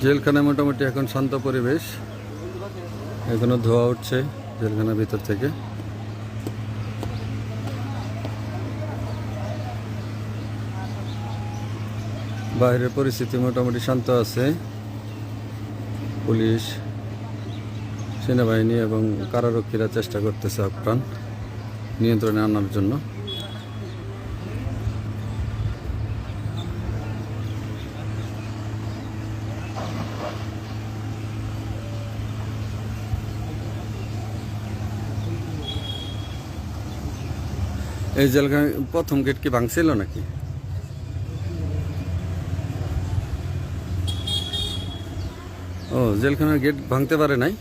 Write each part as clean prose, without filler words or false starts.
জেলখানায় মোটামুটি এখন শান্ত পরিবেশ, এখনো ধোয়া উঠছে জেলখানার ভিতর থেকে। বাইরের পরিস্থিতি মোটামুটি শান্ত আছে। পুলিশ, সেনাবাহিনী এবং কারারক্ষীরা চেষ্টা করতেছে আপ্রাণ নিয়ন্ত্রণে আনার জন্য। এই জেলখানা প্রথম গেট কি ভাঙছিল নাকি? ও, জেলখানার গেট ভাঙতে পারে নাই,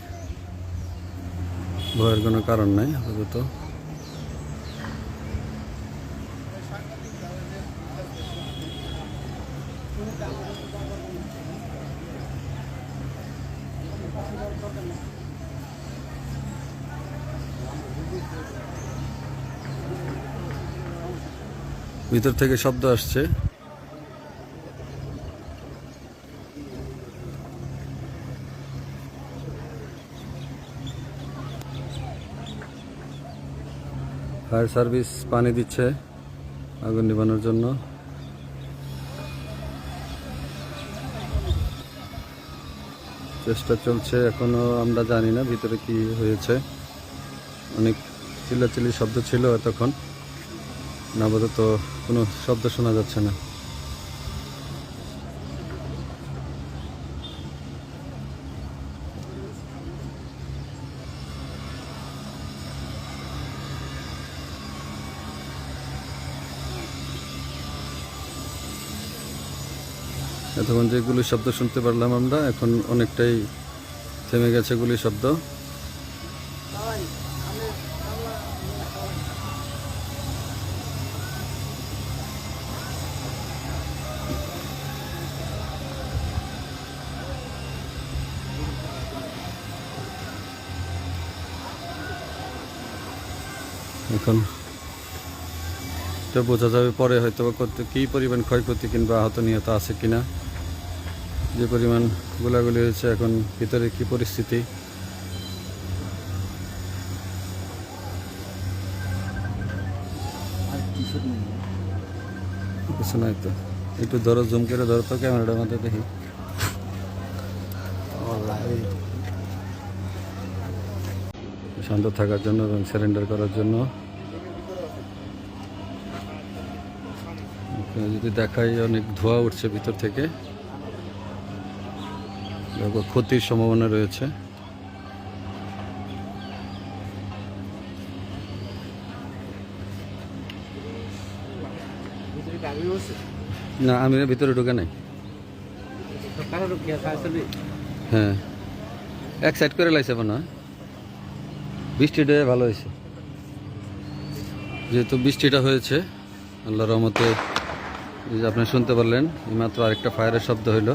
ভয়ের কোনো কারণ নাই আপাতত। ভিতর থেকে শব্দ আসছে। ফায়ার সার্ভিস পানি দিচ্ছে আগুন নিভানোর জন্য। চেষ্টা চলছে, এখনো আমরা জানি না ভিতরে কি হয়েছে। অনেক চিল্লাচিল্লি শব্দ ছিল এতক্ষণ, আপাতত কোনো শব্দ শোনা যাচ্ছে না। এতক্ষণ যে গুলির শব্দ শুনতে পারলাম আমরা, এখন অনেকটাই থেমে গেছে গুলির শব্দ। এখন এটা বোঝা যাবে পরে হয়তো কী পরিমাণ ক্ষয়ক্ষতি কিংবা আহত নিহত আছে কিনা। যে পরিমাণ গোলাগুলি হয়েছে, এখন ভিতরে কি পরিস্থিতি। কিছু নাই তো, একটু ধরো, জুম করে ধরো তো ক্যামেরাটার মধ্যে দেখি। শান্ত থাকার জন্য এবং সারেন্ডার করার জন্য যদি দেখাই, অনেক ধোঁয়া উঠছে ভিতর থেকে, ক্ষতির সম্ভাবনা রয়েছে। না, আমি ভিতরে ঢুকে নাই। হ্যাঁ, এক সাইড করে লাইছে না, বৃষ্টিটা ভালো হয়েছে। যেহেতু বৃষ্টিটা হয়েছে, আল্লাহর রহমতে আপনি শুনতে পারলেন এইমাত্র আরেকটা ফায়ারের শব্দ হইল।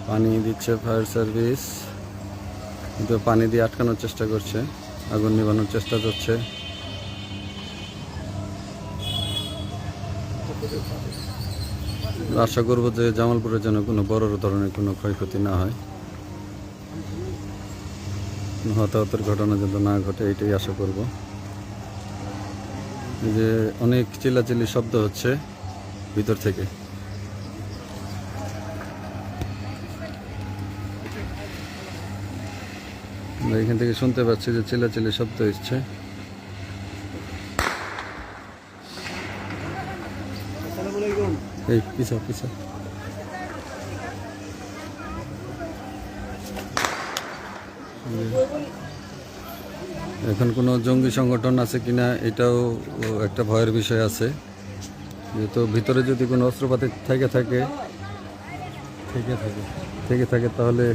পানি দিচ্ছে ফায়ার সার্ভিস, কিন্তু পানি দিয়ে আটকানোর চেষ্টা করছে, আগুন নিভানোর চেষ্টা করছে। আশা করবো যে জামালপুরের যেন কোনো বড় ধরনের কোনো ক্ষয়ক্ষতি না হয়, হতাহতের ঘটনা যেন না ঘটে, এটাই আশা করব। যে অনেক চিল্লাচিল্লি শব্দ হচ্ছে ভিতর থেকে। আমরা এখান থেকে শুনতে পাচ্ছি যে চিল্লাচিল্লি শব্দ হচ্ছে। এই পিছা পিছা, এখন কোনো জঙ্গি সংগঠন আছে কিনা এটাও একটা ভয়ের বিষয় আছে। যেহেতু ভিতরে যদি কোনো অস্ত্রপাতি থেকে থাকে তাহলে